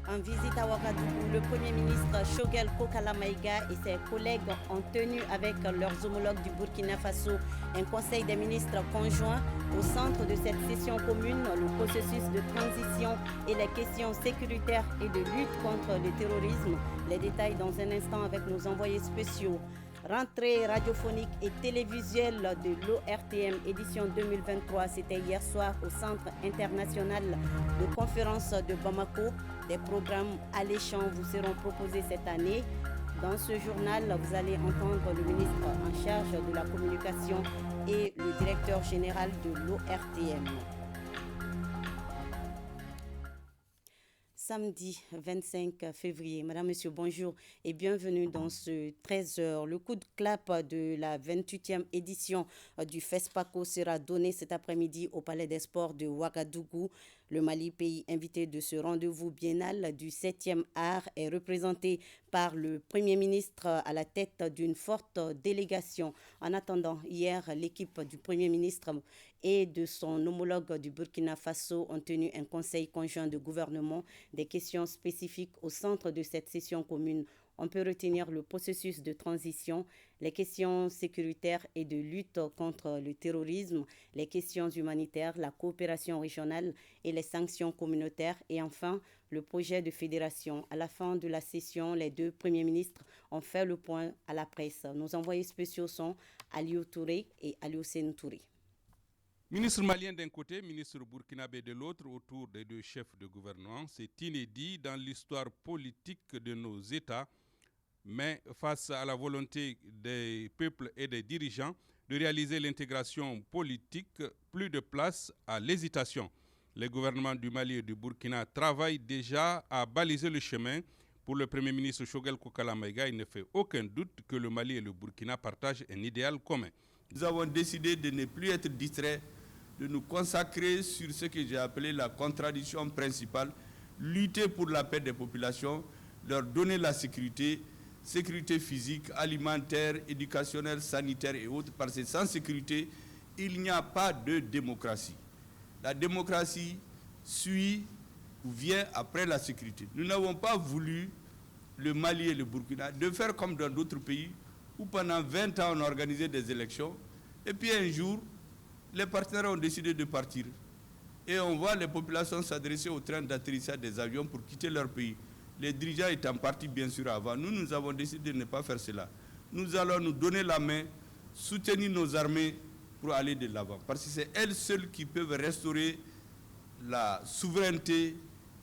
En visite à Ouagadougou, le Premier ministre Choguel Kokala Maïga et ses collègues ont tenu avec leurs homologues du Burkina Faso un conseil des ministres conjoint. Au centre de cette session commune, le processus de transition et les questions sécuritaires et de lutte contre le terrorisme. Les détails dans un instant avec nos envoyés spéciaux. Rentrée radiophonique et télévisuelle de l'ORTM édition 2023, c'était hier soir au Centre international de conférence de Bamako. Des programmes alléchants vous seront proposés cette année. Dans ce journal, vous allez entendre le ministre en charge de la communication et le directeur général de l'ORTM. Samedi 25 février. Madame, Monsieur, bonjour et bienvenue dans ce 13h. Le coup de clap de la 28e édition du FESPACO sera donné cet après-midi au Palais des Sports de Ouagadougou. Le Mali, pays invité de ce rendez-vous biennal du 7e art, est représenté par le Premier ministre à la tête d'une forte délégation. En attendant, hier, l'équipe du Premier ministre et de son homologue du Burkina Faso ont tenu un conseil conjoint de gouvernement. Des questions spécifiques au centre de cette session commune. On peut retenir le processus de transition, les questions sécuritaires et de lutte contre le terrorisme, les questions humanitaires, la coopération régionale et les sanctions communautaires et enfin le projet de fédération. À la fin de la session, les deux premiers ministres ont fait le point à la presse. Nos envoyés spéciaux sont Aliou Touré et Alioune Touré. Ministre malien d'un côté, ministre burkinabé de l'autre, autour des deux chefs de gouvernement, c'est inédit dans l'histoire politique de nos États, mais face à la volonté des peuples et des dirigeants de réaliser l'intégration politique, plus de place à l'hésitation. Les gouvernements du Mali et du Burkina travaillent déjà à baliser le chemin. Pour le Premier ministre Choguel Kokala Maïga, il ne fait aucun doute que le Mali et le Burkina partagent un idéal commun. Nous avons décidé de ne plus être distraits, de nous consacrer sur ce que j'ai appelé la contradiction principale, lutter pour la paix des populations, leur donner la sécurité physique, alimentaire, éducationnelle, sanitaire et autres, parce que sans sécurité, il n'y a pas de démocratie. La démocratie suit ou vient après la sécurité. Nous n'avons pas voulu, le Mali et le Burkina, de faire comme dans d'autres pays, où pendant 20 ans on a organisé des élections, et puis un jour, les partenaires ont décidé de partir. Et on voit les populations s'adresser au train d'atterrissage des avions pour quitter leur pays. Les dirigeants étant partis bien sûr avant. Nous avons décidé de ne pas faire cela. Nous allons nous donner la main, soutenir nos armées pour aller de l'avant. Parce que c'est elles seules qui peuvent restaurer la souveraineté,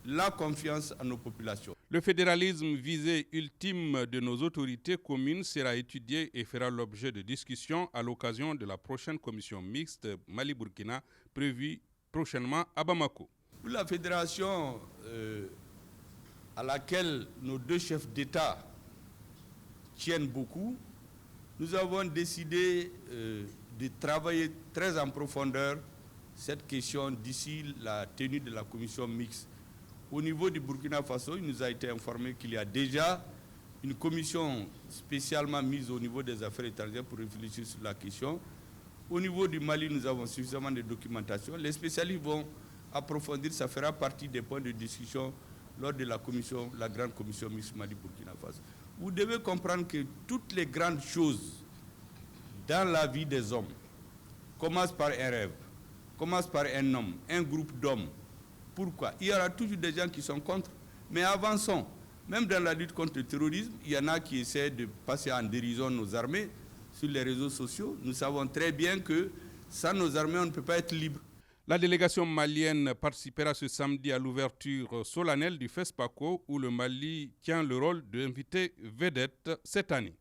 la confiance à nos populations. Le fédéralisme visé ultime de nos autorités communes sera étudié et fera l'objet de discussions à l'occasion de la prochaine commission mixte Mali-Burkina prévue prochainement à Bamako. Pour la fédération à laquelle nos deux chefs d'État tiennent beaucoup, nous avons décidé de travailler très en profondeur cette question d'ici la tenue de la commission mixte. Au niveau du Burkina Faso, il nous a été informé qu'il y a déjà une commission spécialement mise au niveau des affaires étrangères pour réfléchir sur la question. Au niveau du Mali, nous avons suffisamment de documentation. Les spécialistes vont approfondir, ça fera partie des points de discussion lors de la grande commission mixte Mali-Burkina Faso. Vous devez comprendre que toutes les grandes choses dans la vie des hommes commencent par un rêve, commencent par un homme, un groupe d'hommes. Pourquoi? Il y aura toujours des gens qui sont contre, mais avançons. Même dans la lutte contre le terrorisme, il y en a qui essaient de passer en dérision nos armées sur les réseaux sociaux. Nous savons très bien que sans nos armées, on ne peut pas être libre. La délégation malienne participera ce samedi à l'ouverture solennelle du FESPACO où le Mali tient le rôle d'invité vedette cette année.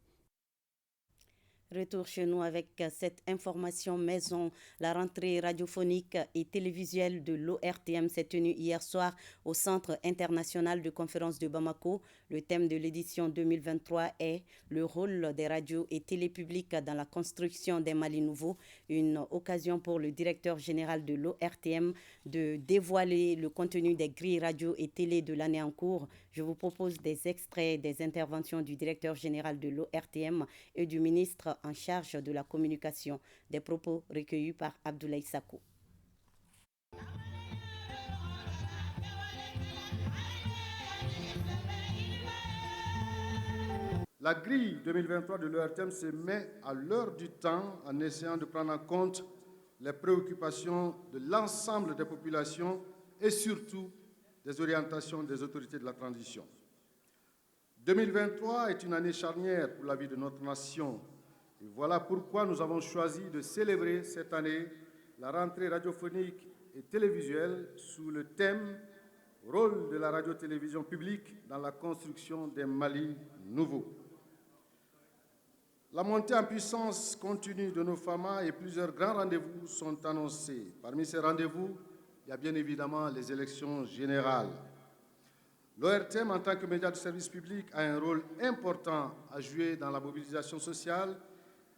Retour chez nous avec cette information maison. La rentrée radiophonique et télévisuelle de l'ORTM s'est tenue hier soir au Centre international de conférence de Bamako. Le thème de l'édition 2023 est le rôle des radios et télé publiques dans la construction des Mali nouveaux. Une occasion pour le directeur général de l'ORTM de dévoiler le contenu des grilles radio et télé de l'année en cours. Je vous propose des extraits des interventions du directeur général de l'ORTM et du ministre en charge de la communication, des propos recueillis par Abdoulaye Sakou. La grille 2023 de l'ORTM se met à l'heure du temps en essayant de prendre en compte les préoccupations de l'ensemble des populations et surtout des orientations des autorités de la transition. 2023 est une année charnière pour la vie de notre nation. Et voilà pourquoi nous avons choisi de célébrer cette année la rentrée radiophonique et télévisuelle sous le thème « Rôle de la radio-télévision publique dans la construction d'un Mali nouveau ». La montée en puissance continue de nos FAMA et plusieurs grands rendez-vous sont annoncés. Parmi ces rendez-vous, il y a bien évidemment les élections générales. L'ORTM, en tant que média de service public, a un rôle important à jouer dans la mobilisation sociale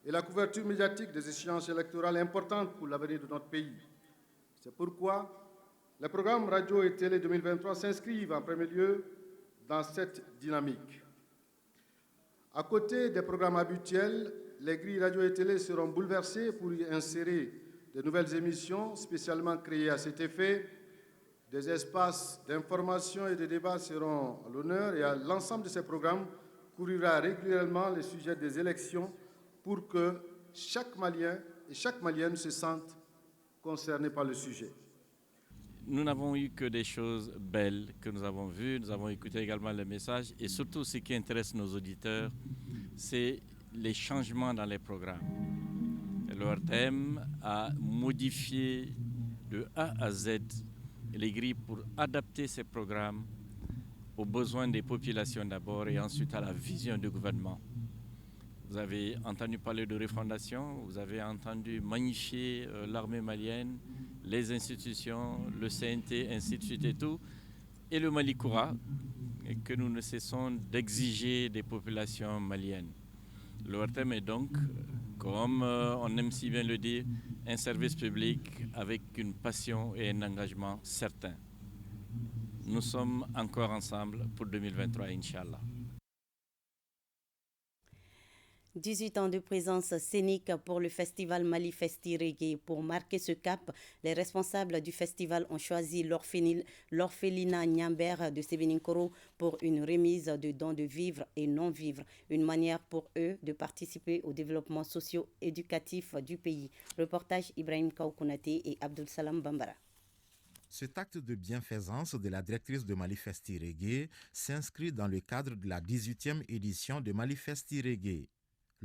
et la couverture médiatique des échéances électorales importantes pour l'avenir de notre pays. C'est pourquoi les programmes radio et télé 2023 s'inscrivent en premier lieu dans cette dynamique. À côté des programmes habituels, les grilles radio et télé seront bouleversées pour y insérer de nouvelles émissions spécialement créées à cet effet. Des espaces d'information et de débat seront à l'honneur et à l'ensemble de ces programmes couvrira régulièrement les sujets des élections pour que chaque Malien et chaque Malienne se sentent concernés par le sujet. Nous n'avons eu que des choses belles que nous avons vues, nous avons écouté également les messages et surtout ce qui intéresse nos auditeurs, c'est les changements dans les programmes. L'ORTM a modifié de A à Z les grilles pour adapter ces programmes aux besoins des populations d'abord et ensuite à la vision du gouvernement. Vous avez entendu parler de refondation, vous avez entendu magnifier l'armée malienne, les institutions, le CNT, ainsi de suite et tout, et le Mali Koura, que nous ne cessons d'exiger des populations maliennes. L'ORTM est donc, comme on aime si bien le dire, un service public avec une passion et un engagement certain. Nous sommes encore ensemble pour 2023, Inch'Allah. 18 ans de présence scénique pour le festival Mali Festi Reggae. Pour marquer ce cap, les responsables du festival ont choisi l'orphelinat Nyamber de Sebeninkoro pour une remise de dons de vivres et non-vivres, une manière pour eux de participer au développement socio-éducatif du pays. Reportage Ibrahim Kaoukounate et Abdul Salam Bambara. Cet acte de bienfaisance de la directrice de Mali Festi Reggae s'inscrit dans le cadre de la 18e édition de Mali Festi Reggae.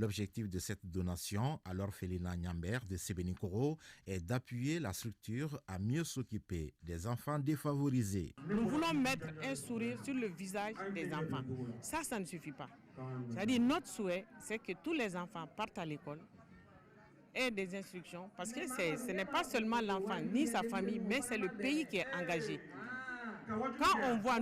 L'objectif de cette donation à l'orphelinat Nyamber de Sebeninkoro est d'appuyer la structure à mieux s'occuper des enfants défavorisés. Nous voulons mettre un sourire sur le visage des enfants. Ça ne suffit pas. C'est-à-dire notre souhait, c'est que tous les enfants partent à l'école, aient des instructions, parce que ce n'est pas seulement l'enfant ni sa famille, mais c'est le pays qui est engagé. Quand on voit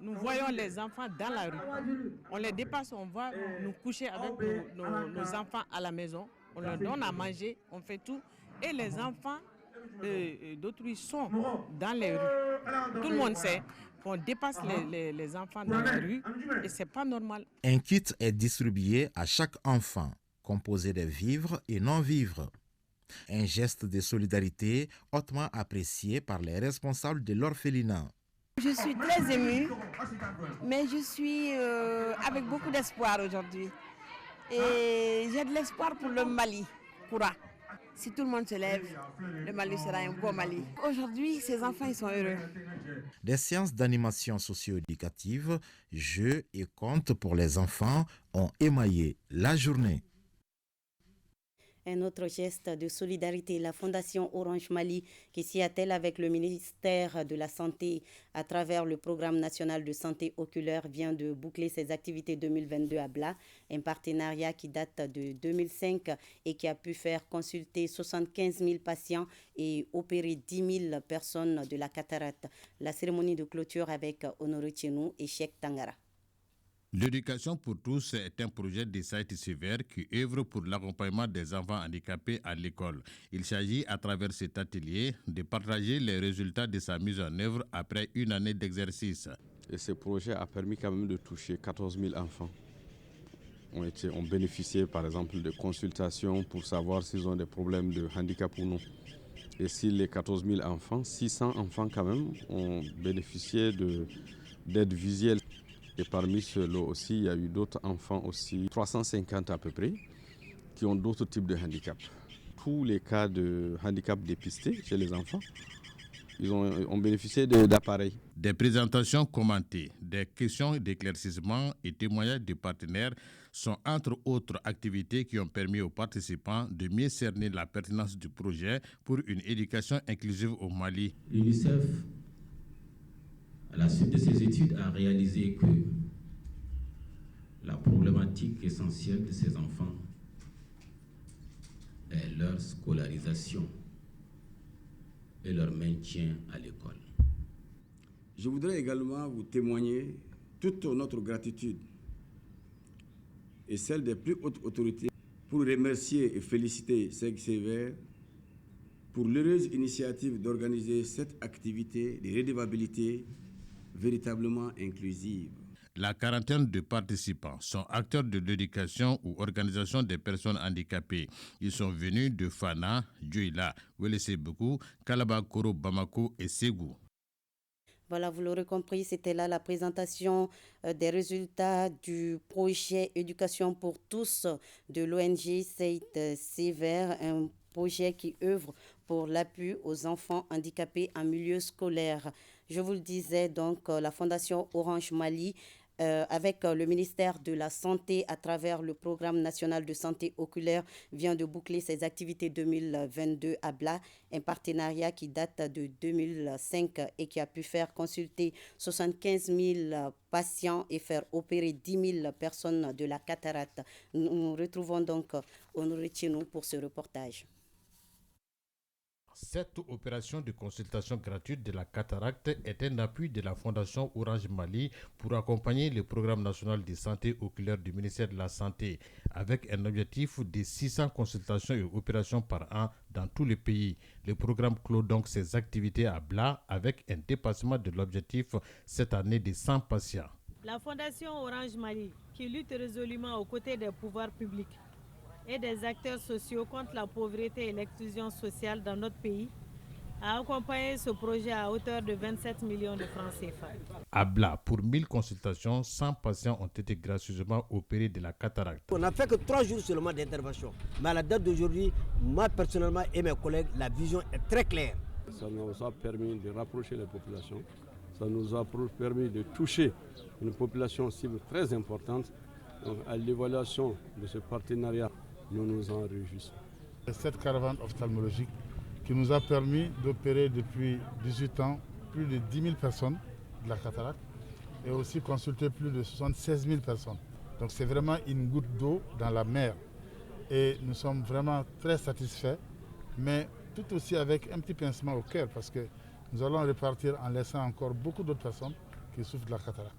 nous voyons les enfants dans la rue. On les dépasse, on va nous coucher avec nos enfants à la maison. On leur donne à manger, on fait tout. Et les enfants d'autrui sont dans les rues. Tout le monde sait qu'on dépasse les enfants dans la rue et ce n'est pas normal. Un kit est distribué à chaque enfant, composé de vivres et non-vivres. Un geste de solidarité hautement apprécié par les responsables de l'orphelinat. Je suis très émue, mais je suis avec beaucoup d'espoir aujourd'hui. Et j'ai de l'espoir pour le Mali, Koura. Si tout le monde se lève, le Mali sera un beau Mali. Aujourd'hui, ces enfants, ils sont heureux. Des séances d'animation socio-éducative, jeux et contes pour les enfants ont émaillé la journée. Un autre geste de solidarité, la Fondation Orange Mali qui s'y attelle avec le ministère de la Santé à travers le programme national de santé oculaire vient de boucler ses activités 2022 à Bla, un partenariat qui date de 2005 et qui a pu faire consulter 75 000 patients et opérer 10 000 personnes de la cataracte. La cérémonie de clôture avec Honoré Tchenou et Cheikh Tangara. L'éducation pour tous est un projet de Saïti Sévère qui œuvre pour l'accompagnement des enfants handicapés à l'école. Il s'agit, à travers cet atelier, de partager les résultats de sa mise en œuvre après une année d'exercice. Et ce projet a permis quand même de toucher 14 000 enfants. Ont bénéficié, par exemple, de consultations pour savoir s'ils ont des problèmes de handicap ou non. Et si les 14 000 enfants, 600 enfants quand même, ont bénéficié d'aide visuelle. Et parmi ceux lot aussi, il y a eu d'autres enfants aussi, 350 à peu près, qui ont d'autres types de handicaps. Tous les cas de handicap dépistés chez les enfants, ils ont bénéficié d'appareils. Des présentations commentées, des questions d'éclaircissement et témoignages de partenaires sont entre autres activités qui ont permis aux participants de mieux cerner la pertinence du projet pour une éducation inclusive au Mali. L'UNICEF, à la suite de ses études, a réalisé que la problématique essentielle de ces enfants est leur scolarisation et leur maintien à l'école. Je voudrais également vous témoigner toute notre gratitude et celle des plus hautes autorités pour remercier et féliciter Sévère pour l'heureuse initiative d'organiser cette activité de redevabilité véritablement inclusive. La quarantaine de participants sont acteurs de l'éducation ou organisation des personnes handicapées. Ils sont venus de Fana, Djoila, Welesebekou, Kalabakoro, Bamako et Ségou. Voilà, vous l'aurez compris, c'était là la présentation des résultats du projet Éducation pour tous de l'ONG Saïd Sévère, un projet qui œuvre pour l'appui aux enfants handicapés en milieu scolaire. Je vous le disais, donc, la Fondation Orange Mali, avec le ministère de la Santé à travers le programme national de santé oculaire, vient de boucler ses activités 2022 à Bla, un partenariat qui date de 2005 et qui a pu faire consulter 75 000 patients et faire opérer 10 000 personnes de la cataracte. Nous retrouvons donc Honoré Tchenou pour ce reportage. Cette opération de consultation gratuite de la cataracte est un appui de la Fondation Orange Mali pour accompagner le programme national de santé oculaire du ministère de la Santé, avec un objectif de 600 consultations et opérations par an dans tout le pays. Le programme clôt donc ses activités à Bla avec un dépassement de l'objectif cette année de 100 patients. La Fondation Orange Mali, qui lutte résolument aux côtés des pouvoirs publics et des acteurs sociaux contre la pauvreté et l'exclusion sociale dans notre pays, a accompagné ce projet à hauteur de 27 millions de francs CFA. À Bla, pour 1000 consultations, 100 patients ont été gracieusement opérés de la cataracte. On n'a fait que 3 jours seulement d'intervention. Mais à la date d'aujourd'hui, moi personnellement et mes collègues, la vision est très claire. Ça nous a permis de rapprocher les populations. Ça nous a permis de toucher une population cible très importante. Donc, à l'évaluation de ce partenariat, nous nous en réjouissons. Cette caravane ophtalmologique qui nous a permis d'opérer depuis 18 ans plus de 10 000 personnes de la cataracte et aussi consulter plus de 76 000 personnes. Donc c'est vraiment une goutte d'eau dans la mer et nous sommes vraiment très satisfaits, mais tout aussi avec un petit pincement au cœur parce que nous allons repartir en laissant encore beaucoup d'autres personnes qui souffrent de la cataracte.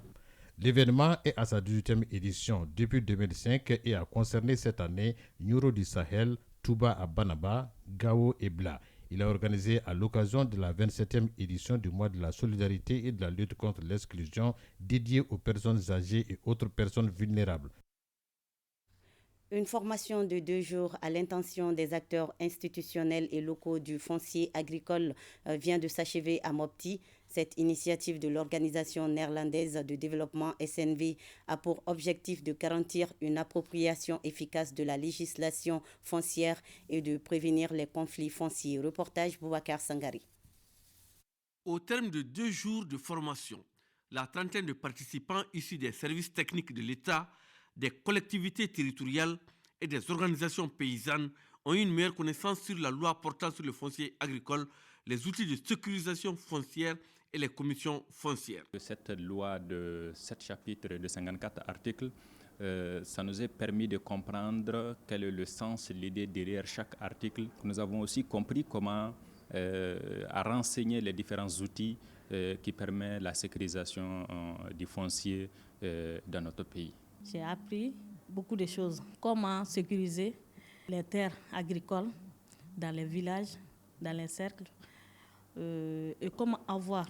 L'événement est à sa 18e édition depuis 2005 et a concerné cette année Nyuro du Sahel, Touba à Banaba, Gao et Bla. Il a organisé à l'occasion de la 27e édition du mois de la solidarité et de la lutte contre l'exclusion dédiée aux personnes âgées et autres personnes vulnérables. Une formation de 2 jours à l'intention des acteurs institutionnels et locaux du foncier agricole vient de s'achever à Mopti. Cette initiative de l'Organisation néerlandaise de développement SNV a pour objectif de garantir une appropriation efficace de la législation foncière et de prévenir les conflits fonciers. Reportage Boubacar Sangari. Au terme de 2 jours de formation, la trentaine de participants issus des services techniques de l'État, des collectivités territoriales et des organisations paysannes ont eu une meilleure connaissance sur la loi portant sur le foncier agricole, les outils de sécurisation foncière et les commissions foncières. Cette loi de 7 chapitres et de 54 articles, ça nous a permis de comprendre quel est le sens, l'idée derrière chaque article. Nous avons aussi compris comment à renseigner les différents outils qui permettent la sécurisation du foncier dans notre pays. J'ai appris beaucoup de choses. Comment sécuriser les terres agricoles dans les villages, dans les cercles, et comment avoir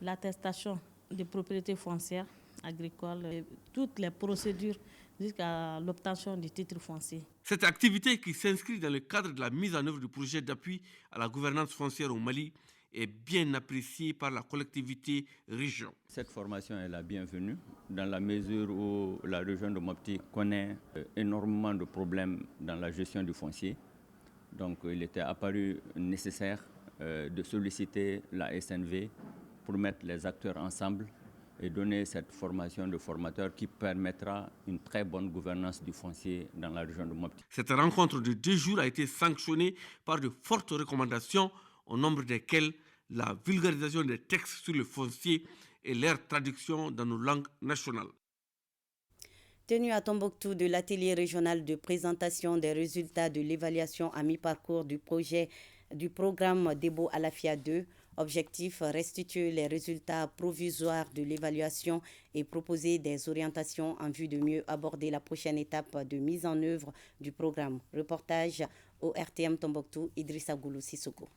l'attestation de propriété foncière agricole, et toutes les procédures jusqu'à l'obtention du titre foncier. Cette activité qui s'inscrit dans le cadre de la mise en œuvre du projet d'appui à la gouvernance foncière au Mali est bien appréciée par la collectivité région. Cette formation est la bienvenue dans la mesure où la région de Mopti connaît énormément de problèmes dans la gestion du foncier. Donc il était apparu nécessaire de solliciter la SNV pour mettre les acteurs ensemble et donner cette formation de formateurs qui permettra une très bonne gouvernance du foncier dans la région de Mopti. Cette rencontre de 2 jours a été sanctionnée par de fortes recommandations, au nombre desquelles la vulgarisation des textes sur le foncier et leur traduction dans nos langues nationales. Tenu à Tombouctou de l'atelier régional de présentation des résultats de l'évaluation à mi-parcours du programme Debo Alafia 2, objectif restituer les résultats provisoires de l'évaluation et proposer des orientations en vue de mieux aborder la prochaine étape de mise en œuvre du programme. Reportage au RTM Tombouctou, Idrissa Goulou Sissoko.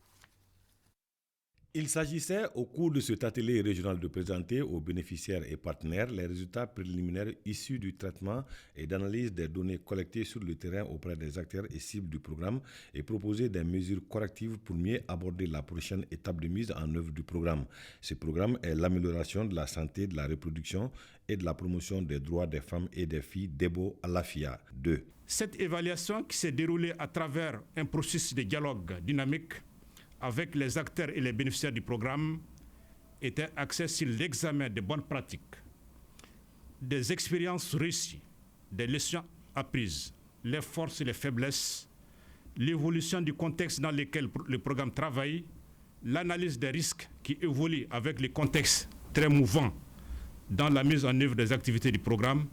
Il s'agissait au cours de cet atelier régional de présenter aux bénéficiaires et partenaires les résultats préliminaires issus du traitement et d'analyse des données collectées sur le terrain auprès des acteurs et cibles du programme et proposer des mesures correctives pour mieux aborder la prochaine étape de mise en œuvre du programme. Ce programme est l'amélioration de la santé, de la reproduction et de la promotion des droits des femmes et des filles Debo Alafia 2. Cette évaluation qui s'est déroulée à travers un processus de dialogue dynamique avec les acteurs et les bénéficiaires du programme était axé sur l'examen des bonnes pratiques, des expériences réussies, des leçons apprises, les forces et les faiblesses, l'évolution du contexte dans lequel le programme travaille, l'analyse des risques qui évoluent avec les contextes très mouvants dans la mise en œuvre des activités du programme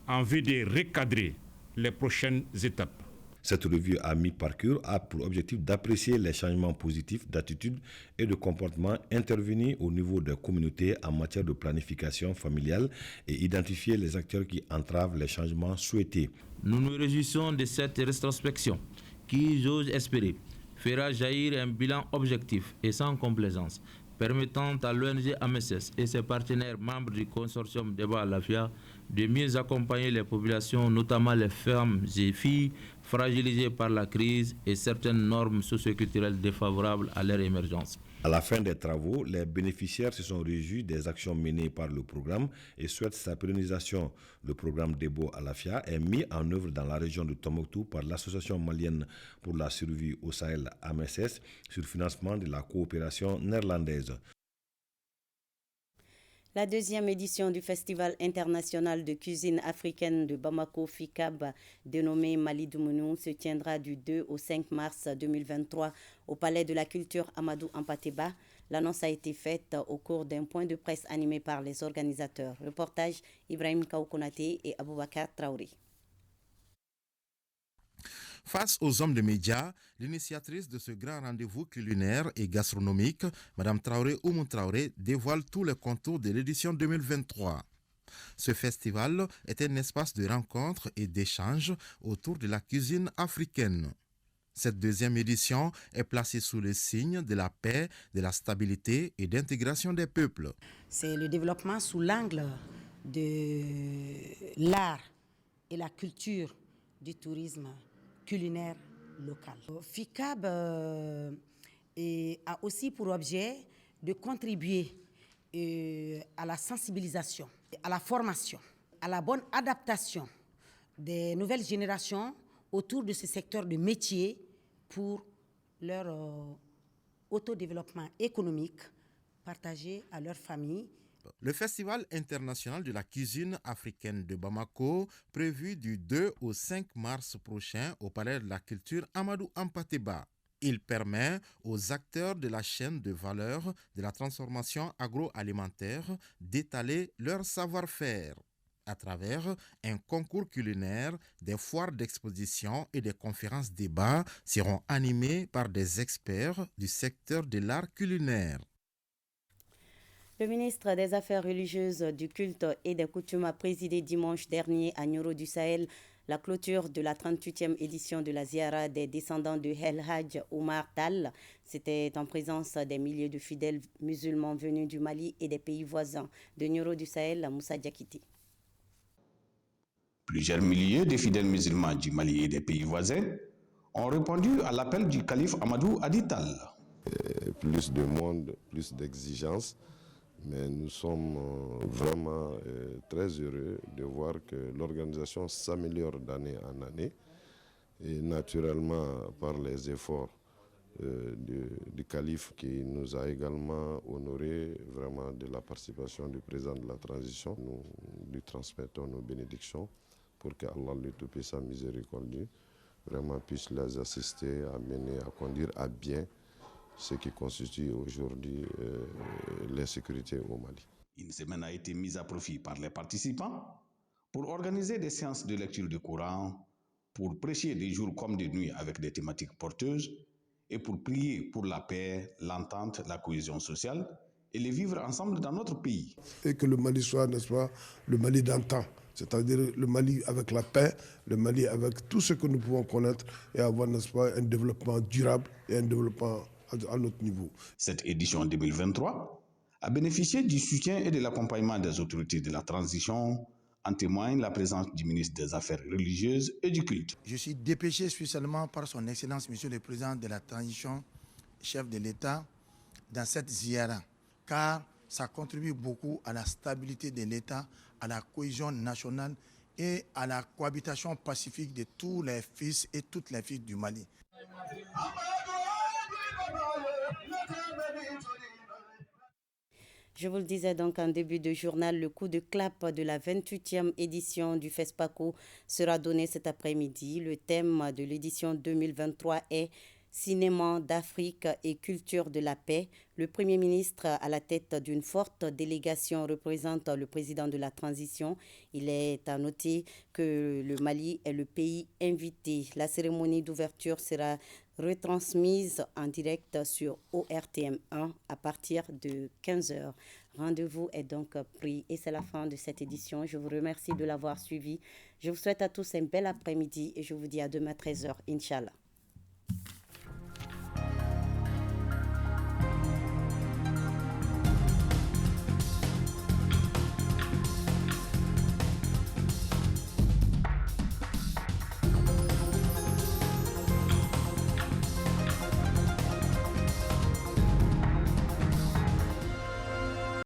en vue de recadrer les prochaines étapes. Cette revue à mi-parcours a pour objectif d'apprécier les changements positifs d'attitude et de comportement intervenus au niveau des communautés en matière de planification familiale et identifier les acteurs qui entravent les changements souhaités. Nous nous réjouissons de cette rétrospection qui, j'ose espérer, fera jaillir un bilan objectif et sans complaisance, permettant à l'ONG AMSS et ses partenaires membres du consortium Debo Alafia de mieux accompagner les populations, notamment les femmes et filles fragilisées par la crise et certaines normes socioculturelles défavorables à leur émergence. À la fin des travaux, les bénéficiaires se sont réjouis des actions menées par le programme et souhaitent sa pérennisation. Le programme Debo Alafia est mis en œuvre dans la région de Tombouctou par l'Association malienne pour la survie au Sahel AMSS sur financement de la coopération néerlandaise. La deuxième édition du Festival international de cuisine africaine de Bamako FICAB, dénommé Mali Doumounou, se tiendra du 2 au 5 mars 2023 au Palais de la Culture Amadou Hampâté-Bâ. L'annonce a été faite au cours d'un point de presse animé par les organisateurs. Reportage Ibrahim Kaoukonaté et Aboubakar Traoré. Face aux hommes de médias, l'initiatrice de ce grand rendez-vous culinaire et gastronomique, Mme Traoré Oumou Traoré, dévoile tous les contours de l'édition 2023. Ce festival est un espace de rencontres et d'échanges autour de la cuisine africaine. Cette deuxième édition est placée sous le signe de la paix, de la stabilité et d'intégration des peuples. C'est le développement sous l'angle de l'art et la culture du tourisme culinaire local. FICAB a aussi pour objet de contribuer à la sensibilisation, à la formation, à la bonne adaptation des nouvelles générations autour de ce secteur de métier pour leur autodéveloppement économique partagé à leur famille. Le Festival international de la cuisine africaine de Bamako, prévu du 2 au 5 mars prochain au Palais de la Culture Amadou Hampâté-Bâ. Il permet aux acteurs de la chaîne de valeur de la transformation agroalimentaire d'étaler leur savoir-faire. À travers un concours culinaire, des foires d'exposition et des conférences débats seront animées par des experts du secteur de l'art culinaire. Le ministre des Affaires religieuses, du culte et des coutumes a présidé dimanche dernier à Nioro du Sahel la clôture de la 38e édition de la Ziara des descendants de El Hadj Oumar Tall. C'était en présence des milliers de fidèles musulmans venus du Mali et des pays voisins. De Nioro du Sahel à Moussa Diakité. Plusieurs milliers de fidèles musulmans du Mali et des pays voisins ont répondu à l'appel du calife Amadou Adi Tall. plus de monde, plus d'exigences. Mais nous sommes vraiment très heureux de voir que l'organisation s'améliore d'année en année. Et naturellement, par les efforts du calife qui nous a également honoré vraiment de la participation du président de la transition. Nous lui transmettons nos bénédictions pour qu'Allah, le Tout-Puissant miséricordieux, vraiment puisse les assister à mener, à conduire à bien ce qui constitue aujourd'hui l'insécurité au Mali. Une semaine a été mise à profit par les participants pour organiser des séances de lecture du Coran, pour prêcher des jours comme des nuits avec des thématiques porteuses et pour prier pour la paix, l'entente, la cohésion sociale et les vivre ensemble dans notre pays. Et que le Mali soit, n'est-ce pas, le Mali d'antan, c'est-à-dire le Mali avec la paix, le Mali avec tout ce que nous pouvons connaître et avoir, n'est-ce pas, un développement durable et un développement à notre niveau. Cette édition 2023 a bénéficié du soutien et de l'accompagnement des autorités de la transition. En témoigne la présence du ministre des Affaires religieuses et du culte. Je suis dépêché spécialement par son Excellence, Monsieur le Président de la Transition, chef de l'État, dans cette ziara, car ça contribue beaucoup à la stabilité de l'État, à la cohésion nationale et à la cohabitation pacifique de tous les fils et toutes les filles du Mali. Je vous le disais donc en début de journal, le coup de clap de la 28e édition du FESPACO sera donné cet après-midi. Le thème de l'édition 2023 est Cinéma d'Afrique et culture de la paix. Le Premier ministre, à la tête d'une forte délégation, représente le président de la transition. Il est à noter que le Mali est le pays invité. La cérémonie d'ouverture sera retransmise en direct sur ORTM1 à partir de 15h. Rendez-vous est donc pris et c'est la fin de cette édition. Je vous remercie de l'avoir suivi. Je vous souhaite à tous un bel après-midi et je vous dis à demain 13h, Inch'Allah.